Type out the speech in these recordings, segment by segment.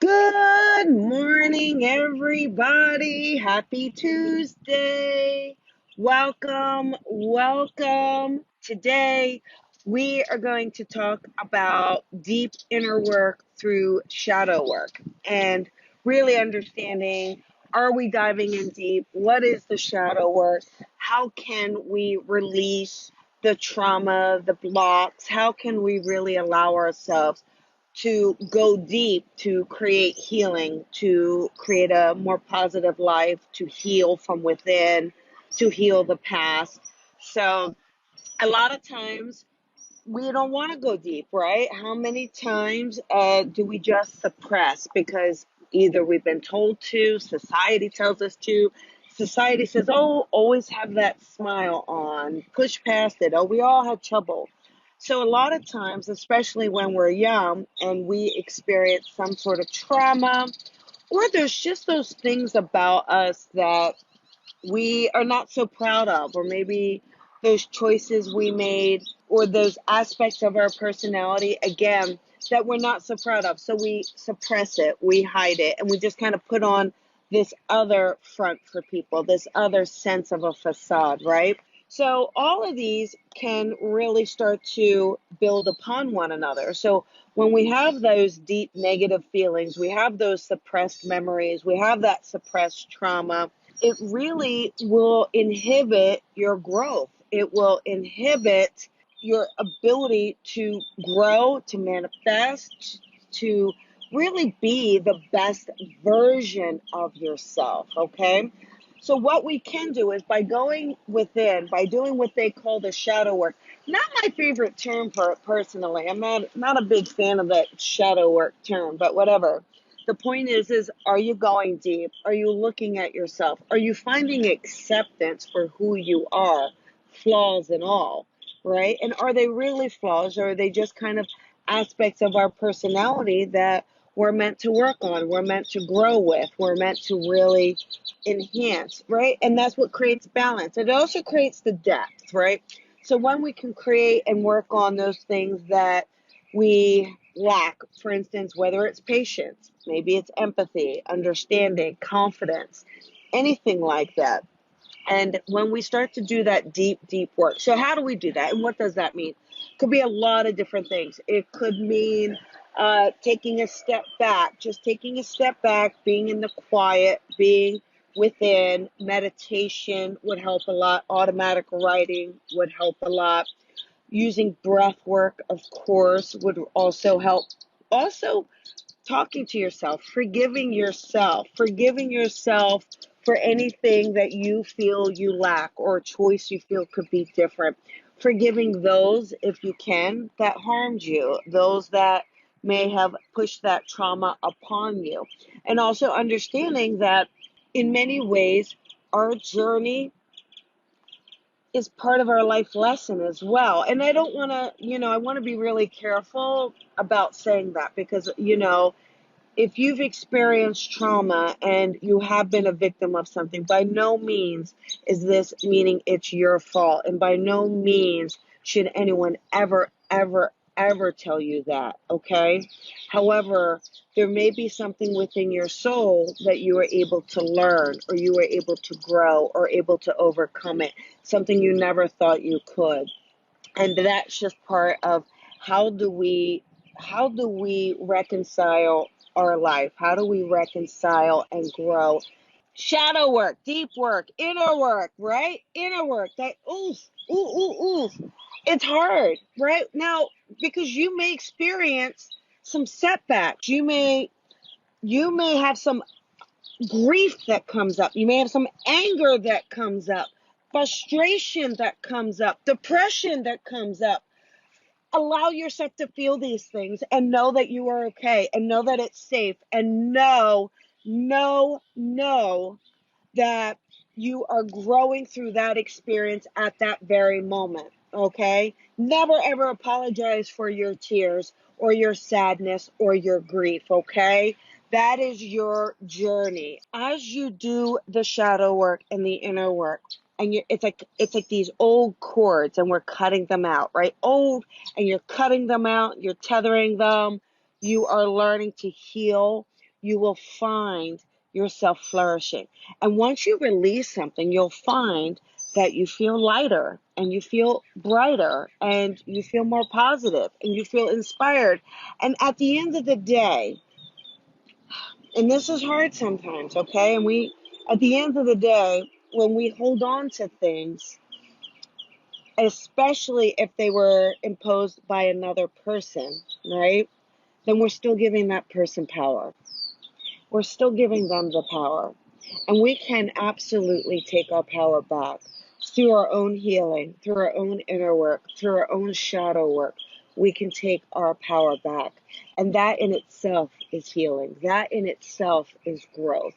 Good morning, everybody. Happy Tuesday. Welcome. Today, we are going to talk about deep inner work through shadow work and really understanding, are we diving in deep? What is the shadow work? How can we release the trauma, the blocks? How can we really allow ourselves to go deep, to create healing, to create a more positive life, to heal from within, to heal the past? So, a lot of times we don't want to go deep, right? How many times do we just suppress because either we've been told to, society tells us to. Society says, oh, always have that smile on, push past it. Oh, we all have trouble. So, a lot of times, especially when we're young and we experience some sort of trauma, or there's just those things about us that we are not so proud of, or maybe those choices we made, or those aspects of our personality, again, that we're not so proud of. So we suppress it, we hide it, and we just kind of put on this other front for people, this other sense of a facade, right? So all of these can really start to build upon one another. So when we have those deep negative feelings, we have those suppressed memories, we have that suppressed trauma, it really will inhibit your growth. It will inhibit your ability to grow, to manifest, to really be the best version of yourself, okay? So what we can do is by going within, by doing what they call the shadow work. Not my favorite term for it personally. I'm not a big fan of that shadow work term, but whatever. The point is are you going deep? Are you looking at yourself? Are you finding acceptance for who you are, flaws and all, right? And are they really flaws, or are they just kind of aspects of our personality that we're meant to work on, we're meant to grow with, we're meant to really enhance, right? And that's what creates balance. It also creates the depth, right? So when we can create and work on those things that we lack, for instance, whether it's patience, maybe it's empathy, understanding, confidence, anything like that. And when we start to do that deep work, so how do we do that? And what does that mean? Could be a lot of different things. It could mean taking a step back, just taking a step back, being in the quiet, being within. Meditation would help a lot. Automatic writing would help a lot. Using breath work, of course, would also help. Also, talking to yourself, forgiving yourself for anything that you feel you lack or a choice you feel could be different. Forgiving those, if you can, that harmed you, those that may have pushed that trauma upon you. And also understanding that in many ways, our journey is part of our life lesson as well. And I don't want to, I want to be really careful about saying that because, if you've experienced trauma and you have been a victim of something, by no means is this meaning it's your fault. And by no means should anyone ever tell you that, okay? However, there may be something within your soul that you were able to learn, or you were able to grow, or able to overcome it, something you never thought you could. And that's just part of how do we reconcile our life? How do we reconcile and grow? Shadow work, deep work, inner work, right? Inner work. That oof. It's hard, right? Now, because you may experience some setbacks. You may have some grief that comes up. You may have some anger that comes up, frustration that comes up, depression that comes up. Allow yourself to feel these things and know that you are okay, and know that it's safe, and know that you are growing through that experience at that very moment, okay? Never ever apologize for your tears or your sadness or your grief, okay? That is your journey. As you do the shadow work and the inner work, and it's like these old cords, and we're cutting them out, right? Old, and you're cutting them out, you're tethering them, you are learning to heal, you will find yourself flourishing. And once you release something, you'll find that you feel lighter and you feel brighter and you feel more positive and you feel inspired. And at the end of the day, and this is hard sometimes, okay? At the end of the day, when we hold on to things, especially if they were imposed by another person, right? Then we're still giving that person power. We're still giving them the power. And we can absolutely take our power back through our own healing, through our own inner work, through our own shadow work. We can take our power back. And that in itself is healing. That in itself is growth.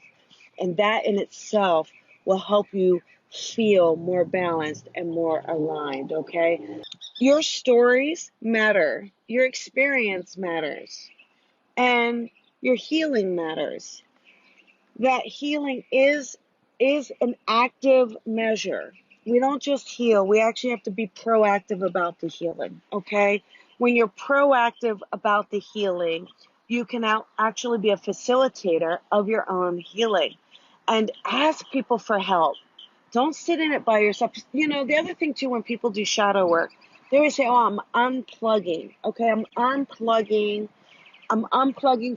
And that in itself will help you feel more balanced and more aligned, okay? Your stories matter. Your experience matters. And your healing matters. That healing is an active measure. We don't just heal, we actually have to be proactive about the healing, okay? When you're proactive about the healing, you can actually be a facilitator of your own healing. And ask people for help. Don't sit in it by yourself. You know, the other thing too, when people do shadow work, they always say, oh, I'm unplugging. Okay, I'm unplugging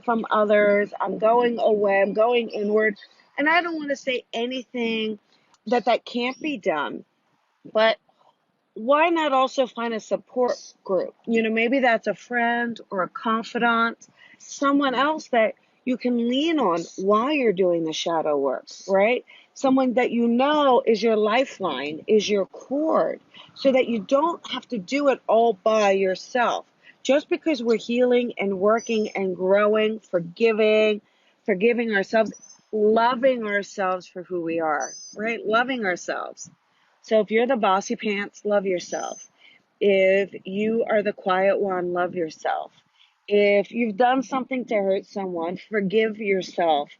from others. I'm going away. I'm going inward. And I don't want to say anything that can't be done. But why not also find a support group? You know, maybe that's a friend or a confidant, someone else that you can lean on while you're doing the shadow work, right? Someone that you know is your lifeline, is your cord, so that you don't have to do it all by yourself. Just because we're healing and working and growing, forgiving ourselves, loving ourselves for who we are, right? Loving ourselves. So if you're the bossy pants, love yourself. If you are the quiet one, love yourself. If you've done something to hurt someone, forgive yourself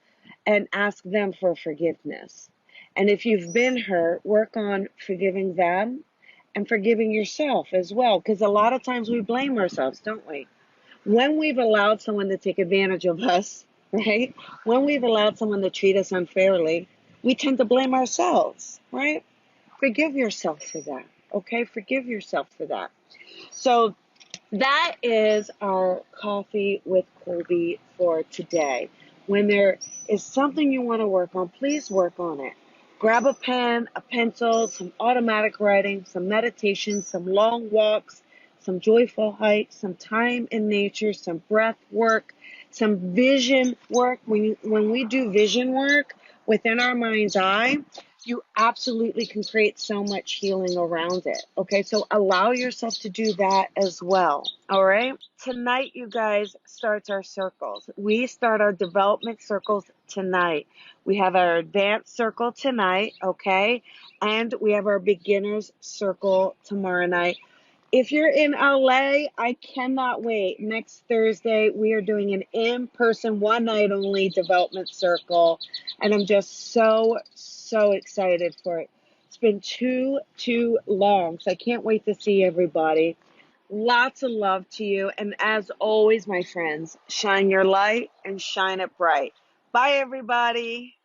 and ask them for forgiveness. And if you've been hurt, work on forgiving them and forgiving yourself as well. Because a lot of times we blame ourselves, don't we? When we've allowed someone to take advantage of us, right? When we've allowed someone to treat us unfairly, we tend to blame ourselves, right? Forgive yourself for that. Okay? Forgive yourself for that. So that is our coffee with Colby for today. When there is something you want to work on, please work on it. Grab a pen, a pencil, some automatic writing, some meditation, some long walks, some joyful hikes, some time in nature, some breath work, some vision work. When we do vision work within our mind's eye, you absolutely can create so much healing around it. Okay, so allow yourself to do that as well. All right, tonight, you guys, starts our circles. We start our development circles tonight. We have our advanced circle tonight, okay, and we have our beginners circle tomorrow night. If you're in LA, I cannot wait. Next Thursday, we are doing an in-person, one night only development circle. And I'm just so excited for it. It's been too long. So I can't wait to see everybody. Lots of love to you. And as always, my friends, shine your light and shine it bright. Bye, everybody.